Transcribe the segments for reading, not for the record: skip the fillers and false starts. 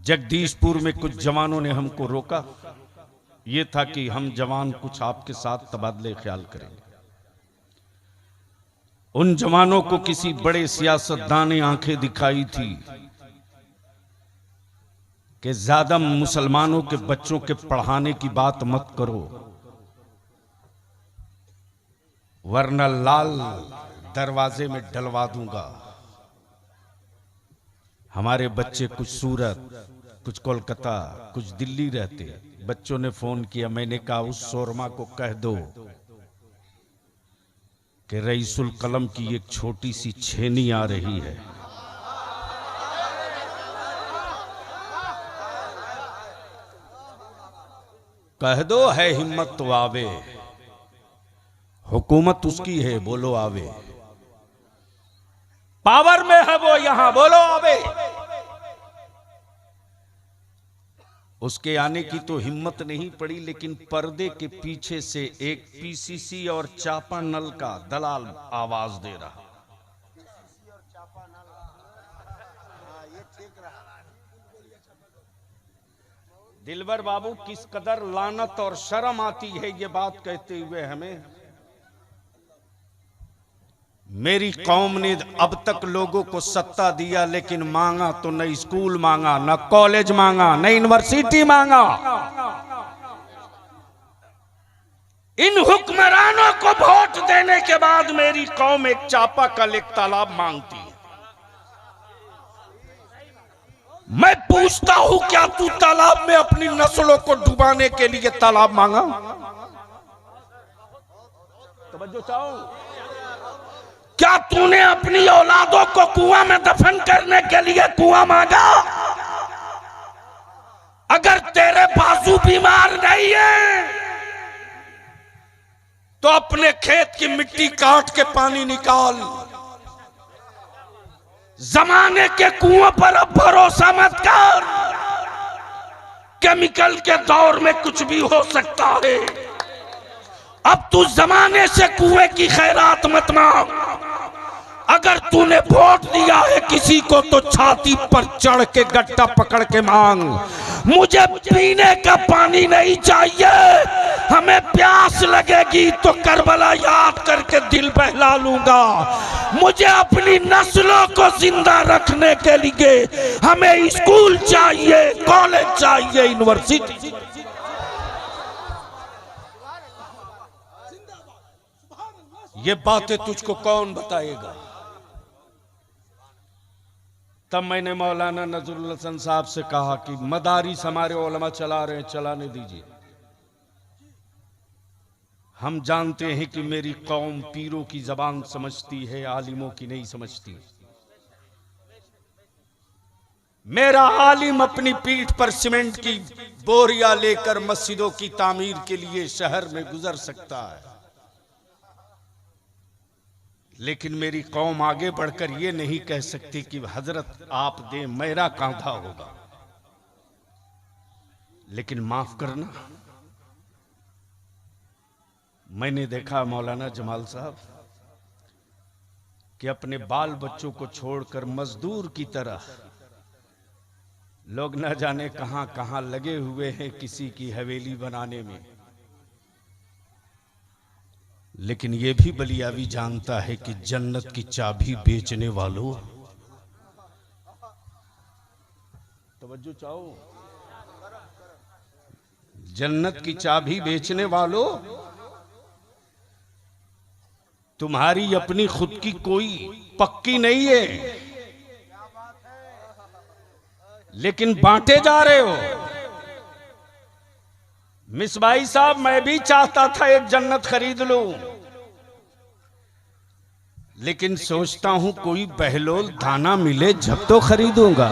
जगदीशपुर में कुछ जवानों ने हमको रोका। ये था कि हम जवान कुछ आपके साथ तबादले ख्याल करेंगे। उन जवानों को किसी बड़े सियासतदान ने आंखें दिखाई थी कि ज्यादा मुसलमानों के बच्चों के पढ़ाने की बात मत करो, वरना लाल दरवाजे में डलवा दूंगा। हमारे बच्चे कुछ सूरत, कुछ कोलकाता, कुछ दिल्ली रहते। बच्चों ने फोन किया, मैंने कहा उस शोरमा को कह दो कि रईसुल कलम की एक छोटी सी छेनी आ रही है, कह दो है हिम्मत तो आवे, हुकूमत उसकी है, बोलो आवे, पावर में है वो, यहां बोलो आवे। उसके आने की तो हिम्मत नहीं पड़ी, लेकिन पर्दे के पीछे से एक पीसीसी और चापानल का दलाल आवाज दे रहा। दिलबर बाबू, किस कदर लानत और शर्म आती है ये बात कहते हुए हमें। मेरी कौम ने अब तक लोगों को सत्ता दिया, लेकिन मांगा तो न स्कूल मांगा, न कॉलेज मांगा, न यूनिवर्सिटी मांगा। इन हुक्मरानों को वोट देने के बाद मेरी कौम एक चापाकल, एक तालाब मांगती है। मैं पूछता हूं, क्या तू तालाब में अपनी नस्लों को डुबाने के लिए तालाब मांगा? तवज्जो चाहो। क्या तूने अपनी औलादों को कुआं में दफन करने के लिए कुआं मांगा? अगर तेरे बाजू बीमार नहीं है तो अपने खेत की मिट्टी काट के पानी निकाल। जमाने के कुआं पर अब भरोसा मत कर, केमिकल के दौर में कुछ भी हो सकता है। अब तू जमाने से कुएं की खैरात मत मांग। अगर तूने वोट दिया है किसी को तो छाती पर चढ़ के गट्टा पकड़ के मांग। मुझे पीने का पानी नहीं चाहिए, हमें प्यास लगेगी तो करबला याद करके दिल बहला लूंगा। मुझे अपनी नस्लों को जिंदा रखने के लिए हमें स्कूल चाहिए, कॉलेज चाहिए, यूनिवर्सिटी। ये बातें तुझको कौन बताएगा? तब मैंने मौलाना नजरुल हसन साहब से कहा कि मदारिस हमारे उलमा चला रहे हैं, चलाने दीजिए। हम जानते हैं कि मेरी कौम पीरों की जबान समझती है, आलिमों की नहीं समझती। मेरा आलिम अपनी पीठ पर सीमेंट की बोरियां लेकर मस्जिदों की तामीर के लिए शहर में गुजर सकता है, लेकिन मेरी कौम आगे बढ़कर यह नहीं कह सकती कि हजरत आप दे, मेरा कांधा होगा। लेकिन माफ करना, मैंने देखा मौलाना जमाल साहब कि अपने बाल बच्चों को छोड़कर मजदूर की तरह लोग न जाने कहां कहां लगे हुए हैं किसी की हवेली बनाने में। लेकिन यह भी बलियावी जानता है कि जन्नत की चाबी बेचने वालों, तवज्जो चाहो, जन्नत की चाबी बेचने वालों, तुम्हारी अपनी खुद की कोई पक्की नहीं है, लेकिन बांटे जा रहे हो। मिसबाई साहब, मैं भी चाहता था एक जन्नत खरीद लूं, लेकिन सोचता हूं कोई बहलोल दाना मिले जब तो खरीदूंगा।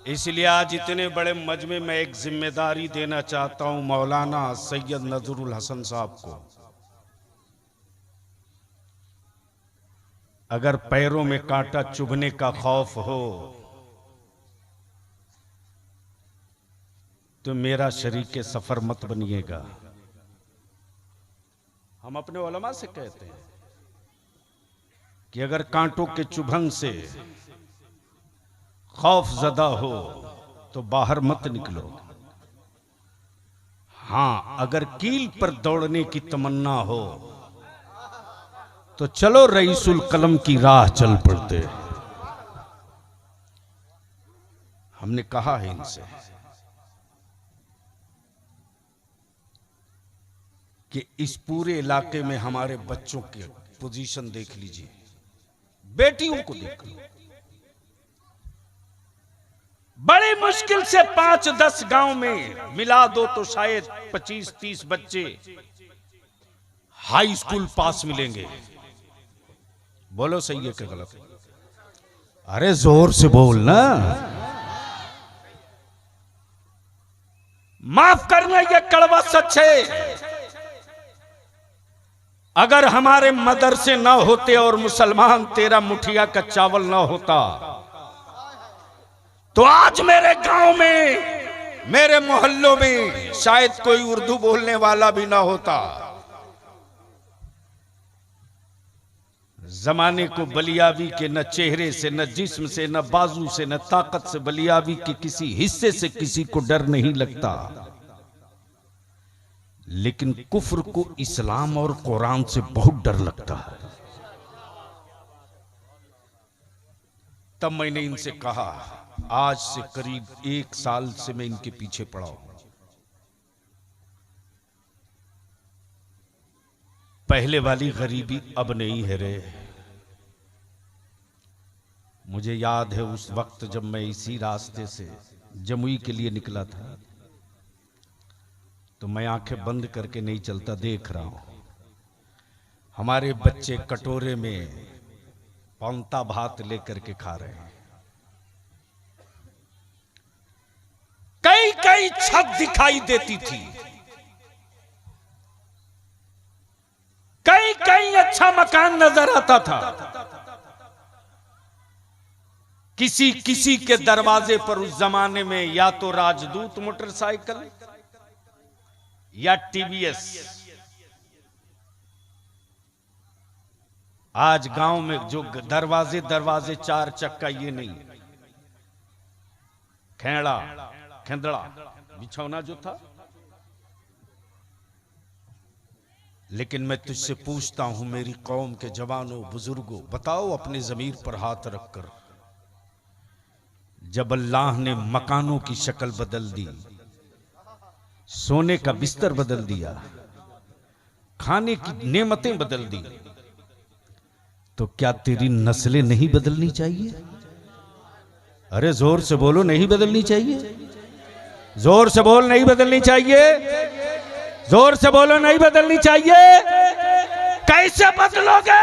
इसलिए आज इतने बड़े मजमे में एक जिम्मेदारी देना चाहता हूं मौलाना सैयद नजरुल हसन साहब को। अगर पैरों में कांटा चुभने का खौफ हो तो मेरा शरीके सफर मत बनिएगा। हम अपने उलमा से कहते हैं कि अगर कांटों के चुभन से खौफ ज़दा हो तो बाहर मत निकलो। हां, अगर कील पर दौड़ने की तमन्ना हो तो चलो रईसुल कलम की राह चल पड़ते। हमने कहा है इनसे कि इस पूरे इलाके में हमारे बच्चों की पोजीशन देख लीजिए, बेटियों को देख लो। बड़ी मुश्किल से 5-10 गांव में मिला दो तो शायद 25-30 बच्चे हाई स्कूल पास मिलेंगे। बोलो सही है कि गलत? अरे जोर से बोल ना। माफ करना, यह कड़वा सच है। अगर हमारे मदरसे ना होते और मुसलमान तेरा मुठिया का चावल ना होता तो आज मेरे गांव में, मेरे मोहल्लों में शायद कोई उर्दू बोलने वाला भी ना होता। जमाने को बलियावी के न चेहरे से, न जिस्म से, न बाजू से, न ताकत से, बलियावी के किसी हिस्से से किसी को डर नहीं लगता, लेकिन कुफ्र को इस्लाम और कुरान से बहुत डर लगता है। तब मैंने इनसे कहा, आज से करीब 1 साल से मैं इनके पीछे पड़ा हूं। पहले वाली गरीबी अब नहीं है रे। मुझे याद है उस वक्त जब मैं इसी रास्ते से जमुई के लिए निकला था, तो मैं आंखें बंद करके नहीं चलता, देख रहा हूं हमारे बच्चे कटोरे में पौंता भात लेकर के खा रहे हैं। कई कई छत दिखाई देती थी, कई कई अच्छा मकान नजर आता था। किसी किसी के दरवाजे पर उस जमाने में या तो राजदूत मोटरसाइकिल या टीवीएस। आज गांव में जो दरवाजे 4 चक्का, ये नहीं, खेंदड़ा बिछौना जो था। लेकिन मैं तुझसे पूछता हूं, मेरी कौम के जवानों बुजुर्गों, बताओ अपने जमीर पर हाथ रखकर, जब अल्लाह ने मकानों की शक्ल बदल दी, सोने का बिस्तर बदल दिया, खाने की नेमतें बदल दी, तो क्या तेरी नस्लें नहीं बदलनी चाहिए? अरे जोर से बोलो, नहीं बदलनी चाहिए? जोर से बोल, नहीं बदलनी चाहिए? जोर से बोलो, नहीं बदलनी चाहिए? कैसे बदलोगे?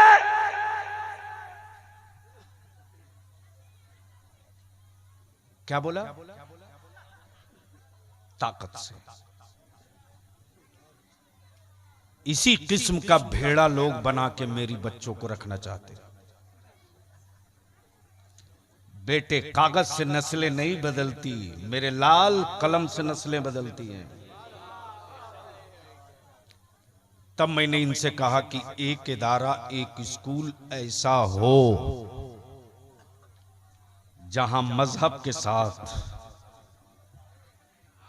क्या बोला? ताकत से। इसी किस्म का भेड़ा लोग बना के मेरी बच्चों को रखना चाहते। बेटे, कागज से नस्लें नहीं बदलती, मेरे लाल कलम से नस्लें बदलती हैं। तब मैंने इनसे कहा कि एक इदारा, एक स्कूल ऐसा हो जहां मजहब के साथ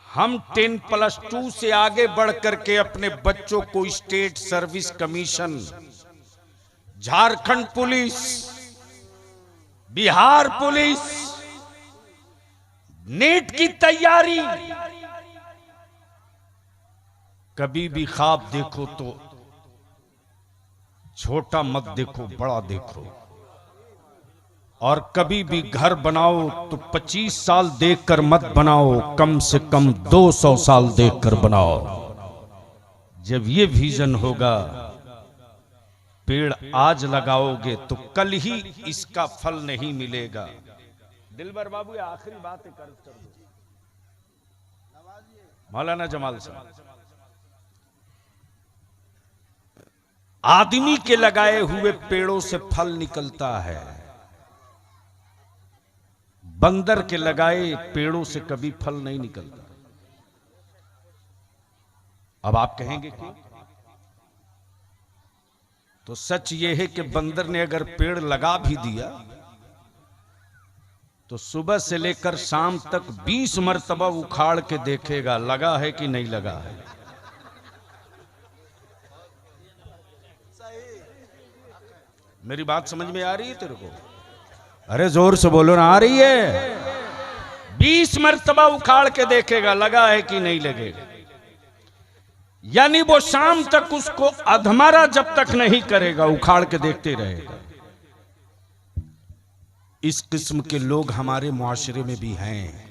हम 10+2 से आगे बढ़ करके अपने बच्चों को state service commission, Jharkhand police, Bihar police, NEET की तैयारी, कभी भी ख्वाब देखो तो छोटा मत देखो, बड़ा देखो। और कभी भी घर बनाओ तो 25 साल देखकर मत बनाओ, कम से कम 200 साल देखकर बनाओ। जब ये विजन होगा, पेड़ आज लगाओगे तो कल ही इसका फल नहीं मिलेगा। दिलबर बाबू, ये आखिरी बात कर दो। मौलाना जमाल साहब, आदमी के लगाए हुए पेड़ों से फल निकलता है, बंदर के लगाए पेड़ों से कभी फल नहीं निकलता। अब आप कहेंगे क्यों? तो सच यह है कि बंदर ने अगर पेड़ लगा भी दिया तो सुबह से लेकर शाम तक 20 मरतबा उखाड़ के देखेगा लगा है कि नहीं लगा है। मेरी बात समझ में आ रही है तेरे को? अरे जोर से बोलो ना, आ रही है? 20 मरतबा उखाड़ के देखेगा लगा है कि नहीं लगेगा। यानी वो शाम तक उसको अधमरा जब तक नहीं करेगा उखाड़ के देखते रहेगा। इस किस्म के लोग हमारे मुआशरे में भी हैं।